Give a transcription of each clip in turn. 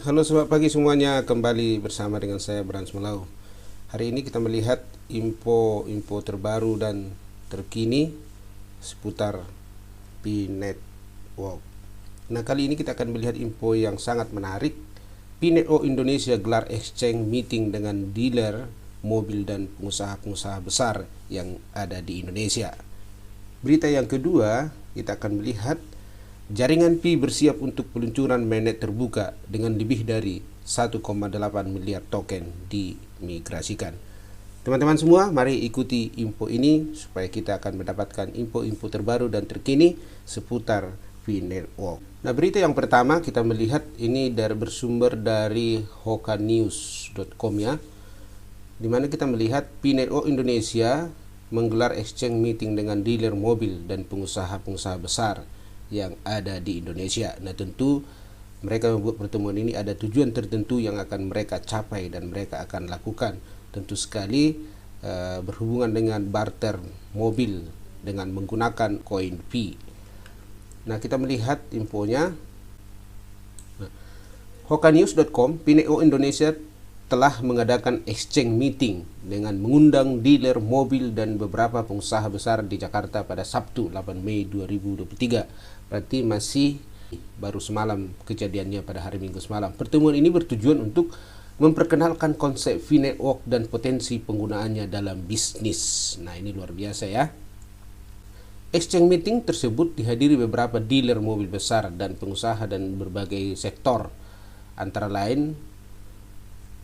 halo selamat pagi semuanya. Kembali bersama dengan saya Brans Melau. Hari ini kita melihat info terbaru dan terkini seputar P-Network. Nah, kali ini kita akan melihat info yang sangat menarik. P-Network Indonesia gelar exchange meeting dengan dealer mobil dan pengusaha-pengusaha besar yang ada di Indonesia. Berita yang kedua, kita akan melihat jaringan Pi bersiap untuk peluncuran mainnet terbuka dengan lebih dari 1,8 miliar token dimigrasikan. Teman-teman semua, mari ikuti info ini supaya kita akan mendapatkan info-info terbaru dan terkini seputar P-Network. Nah, berita yang pertama kita melihat ini bersumber dari hokanews.com ya, dimana kita melihat P-Network Indonesia menggelar exchange meeting dengan dealer mobil dan pengusaha-pengusaha besar yang ada di Indonesia. Nah, tentu mereka membuat pertemuan ini ada tujuan tertentu yang akan mereka capai dan mereka akan lakukan. Tentu sekali berhubungan dengan barter mobil dengan menggunakan koin Pi. Nah, kita melihat infonya. Nah, hokanews.com, P-Network Indonesia telah mengadakan exchange meeting dengan mengundang dealer mobil dan beberapa pengusaha besar di Jakarta pada Sabtu 8 Mei 2023. Berarti masih baru semalam kejadiannya, pada hari Minggu semalam. Pertemuan ini bertujuan untuk memperkenalkan konsep P-Network dan potensi penggunaannya dalam bisnis. Nah, ini luar biasa ya. Exchange meeting tersebut dihadiri beberapa dealer mobil besar dan pengusaha dan berbagai sektor, antara lain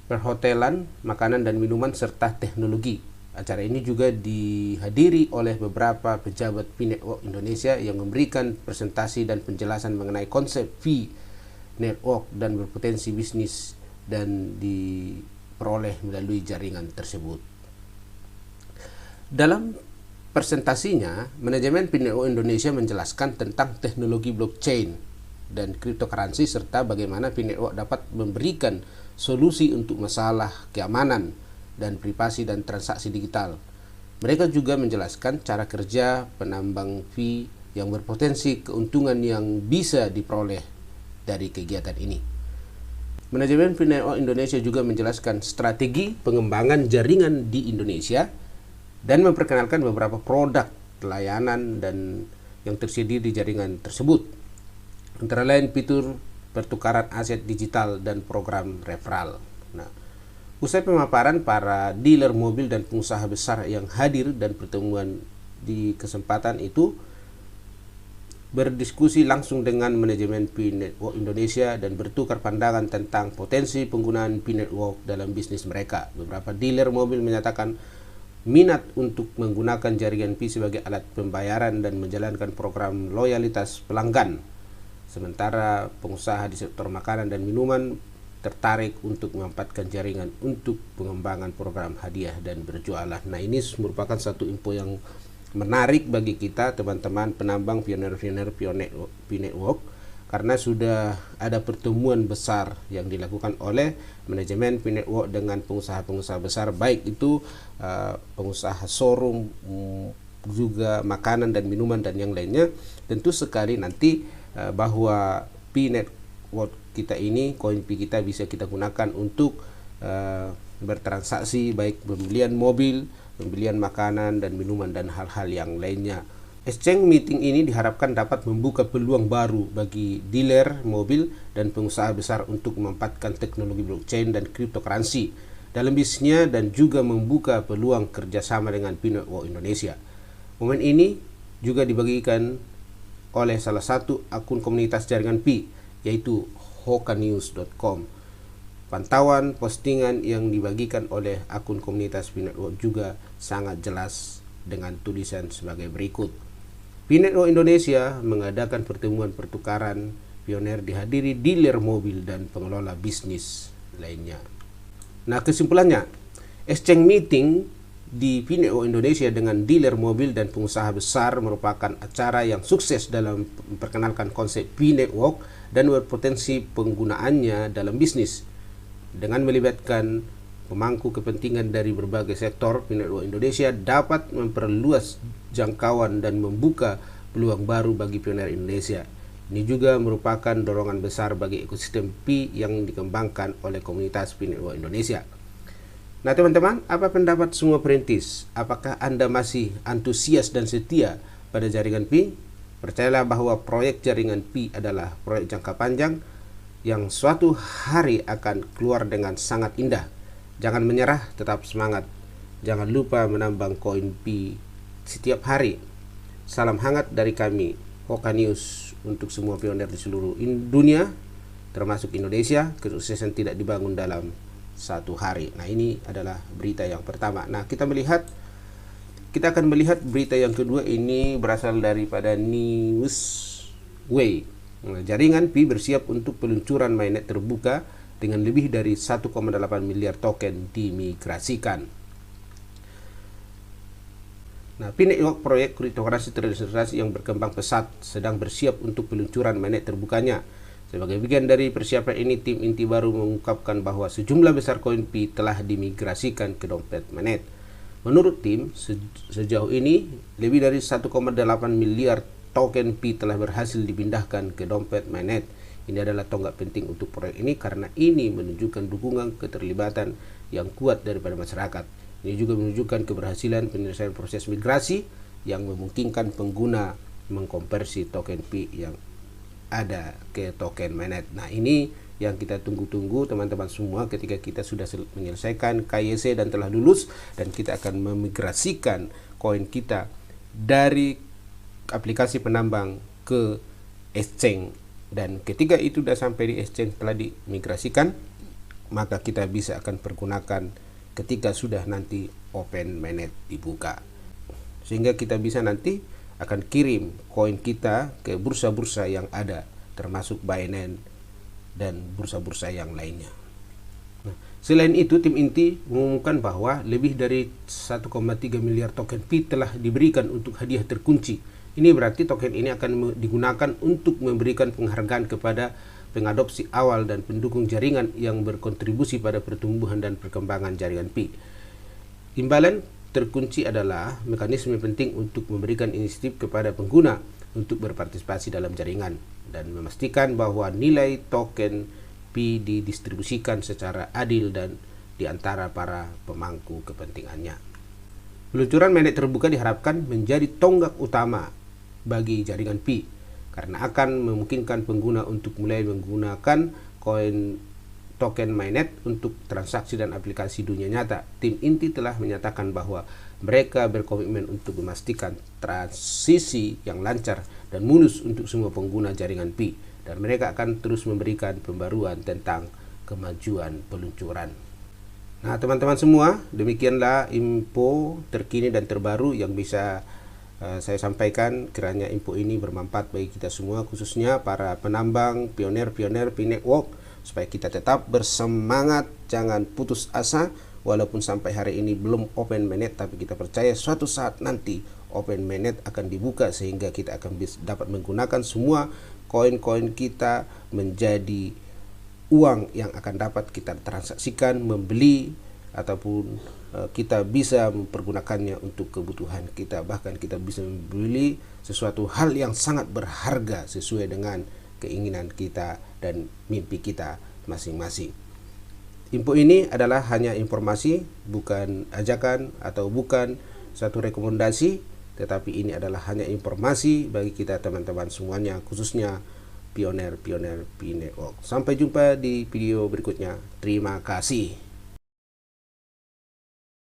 perhotelan, makanan dan minuman, serta teknologi. Acara ini juga dihadiri oleh beberapa pejabat P-Network Indonesia yang memberikan presentasi dan penjelasan mengenai konsep P-Network dan berpotensi bisnis dan diperoleh melalui jaringan tersebut. Dalam presentasinya, manajemen P-Network Indonesia menjelaskan tentang teknologi blockchain dan cryptocurrency serta bagaimana P-Network dapat memberikan solusi untuk masalah keamanan dan privasi dan transaksi digital. Mereka juga menjelaskan cara kerja penambang Pi yang berpotensi keuntungan yang bisa diperoleh dari kegiatan ini. Manajemen P-Network Indonesia juga menjelaskan strategi pengembangan jaringan di Indonesia dan memperkenalkan beberapa produk, layanan dan yang tersedia di jaringan tersebut. Antara lain fitur pertukaran aset digital dan program referral. Nah, usai pemaparan, para dealer mobil dan pengusaha besar yang hadir dan pertemuan di kesempatan itu berdiskusi langsung dengan manajemen P-Network Indonesia dan bertukar pandangan tentang potensi penggunaan P-Network dalam bisnis mereka. Beberapa dealer mobil menyatakan minat untuk menggunakan jaringan Pi sebagai alat pembayaran dan menjalankan program loyalitas pelanggan. Sementara pengusaha di sektor makanan dan minuman tertarik untuk memanfaatkan jaringan untuk pengembangan program hadiah dan berjualan. Nah, ini merupakan satu info yang menarik bagi kita teman-teman penambang pioner-pioner P-Network, karena sudah ada pertemuan besar yang dilakukan oleh manajemen P-Network dengan pengusaha-pengusaha besar, baik itu pengusaha showroom, juga makanan dan minuman dan yang lainnya. Tentu sekali nanti bahwa P-Network kita ini, koin Pi kita bisa kita gunakan untuk bertransaksi, baik pembelian mobil, pembelian makanan dan minuman dan hal-hal yang lainnya. Exchange meeting ini diharapkan dapat membuka peluang baru bagi dealer mobil dan pengusaha besar untuk memanfaatkan teknologi blockchain dan cryptocurrency dalam bisnisnya dan juga membuka peluang kerjasama dengan P-Network Indonesia. Momen ini juga dibagikan oleh salah satu akun komunitas jaringan Pi, yaitu hokanews.com. Pantauan postingan yang dibagikan oleh akun komunitas P-Network juga sangat jelas dengan tulisan sebagai berikut. P-Network Indonesia mengadakan pertemuan pertukaran pioner dihadiri dealer mobil dan pengelola bisnis lainnya. Nah, kesimpulannya, exchange meeting di P-Network Indonesia dengan dealer mobil dan pengusaha besar merupakan acara yang sukses dalam memperkenalkan konsep P-Network dan berpotensi penggunaannya dalam bisnis. Dengan melibatkan pemangku kepentingan dari berbagai sektor, P-Network Indonesia dapat memperluas jangkauan dan membuka peluang baru bagi pioner Indonesia Ini juga merupakan dorongan besar bagi ekosistem Pi yang dikembangkan oleh komunitas Pi Network Indonesia. Nah teman-teman, apa pendapat semua perintis? Apakah Anda masih antusias dan setia pada jaringan Pi? Percayalah bahwa proyek jaringan Pi adalah proyek jangka panjang yang suatu hari akan keluar dengan sangat indah. Jangan menyerah, tetap semangat. Jangan lupa menambang koin Pi setiap hari. Salam hangat dari kami, Hoka News, untuk semua pioner di seluruh dunia, termasuk Indonesia. Kesuksesan tidak dibangun dalam satu hari. Nah, ini adalah berita yang pertama. Nah, kita akan melihat berita yang kedua. Ini berasal daripada Newsway. Nah, jaringan Pi bersiap untuk peluncuran mainnet terbuka dengan lebih dari 1,8 miliar token dimigrasikan. Nah, Pi Network, proyek kriptokrasi terdesentralisasi yang berkembang pesat, sedang bersiap untuk peluncuran mainnet terbukanya. Sebagai bagian dari persiapan ini, tim inti baru mengungkapkan bahwa sejumlah besar koin Pi telah dimigrasikan ke dompet mainnet. Menurut tim, sejauh ini lebih dari 1,8 miliar token Pi telah berhasil dipindahkan ke dompet mainnet. Ini adalah tonggak penting untuk proyek ini karena ini menunjukkan dukungan keterlibatan yang kuat daripada masyarakat. Ini juga menunjukkan keberhasilan penyelesaian proses migrasi yang memungkinkan pengguna mengkonversi token Pi yang ada ke token mainnet. Nah, ini yang kita tunggu-tunggu teman-teman semua ketika kita sudah menyelesaikan KYC dan telah lulus, dan kita akan memigrasikan koin kita dari aplikasi penambang ke exchange. Dan ketika itu sudah sampai di exchange, telah dimigrasikan, maka kita bisa akan pergunakan ketika sudah nanti open mainnet dibuka, sehingga kita bisa nanti akan kirim koin kita ke bursa-bursa yang ada, termasuk Binance dan bursa-bursa yang lainnya. Nah, selain itu, tim inti mengumumkan bahwa lebih dari 1,3 miliar token Pi telah diberikan untuk hadiah terkunci. Ini berarti token ini akan digunakan untuk memberikan penghargaan kepada pengadopsi awal dan pendukung jaringan yang berkontribusi pada pertumbuhan dan perkembangan jaringan Pi. Imbalan terkunci adalah mekanisme penting untuk memberikan insentif kepada pengguna untuk berpartisipasi dalam jaringan dan memastikan bahwa nilai token Pi didistribusikan secara adil dan di antara para pemangku kepentingannya. Peluncuran mainnet terbuka diharapkan menjadi tonggak utama bagi jaringan Pi karena akan memungkinkan pengguna untuk mulai menggunakan koin token mainnet untuk transaksi dan aplikasi dunia nyata. Tim inti telah menyatakan bahwa mereka berkomitmen untuk memastikan transisi yang lancar dan mulus untuk semua pengguna jaringan Pi, dan mereka akan terus memberikan pembaruan tentang kemajuan peluncuran. Nah teman-teman semua, demikianlah info terkini dan terbaru yang bisa saya sampaikan. Kiranya info ini bermanfaat bagi kita semua, khususnya para penambang, pioner-pioner Pi Network, supaya kita tetap bersemangat, jangan putus asa. Walaupun sampai hari ini belum open mainnet, tapi kita percaya suatu saat nanti open mainnet akan dibuka, sehingga kita akan dapat menggunakan semua koin-koin kita menjadi uang yang akan dapat kita transaksikan, membeli, ataupun kita bisa mempergunakannya untuk kebutuhan kita. Bahkan kita bisa membeli sesuatu hal yang sangat berharga sesuai dengan keinginan kita dan mimpi kita masing-masing. Info ini adalah hanya informasi, bukan ajakan atau bukan satu rekomendasi, tetapi ini adalah hanya informasi bagi kita teman-teman semuanya, khususnya pioner-pioner Pi Network. Sampai jumpa di video berikutnya. Terima kasih.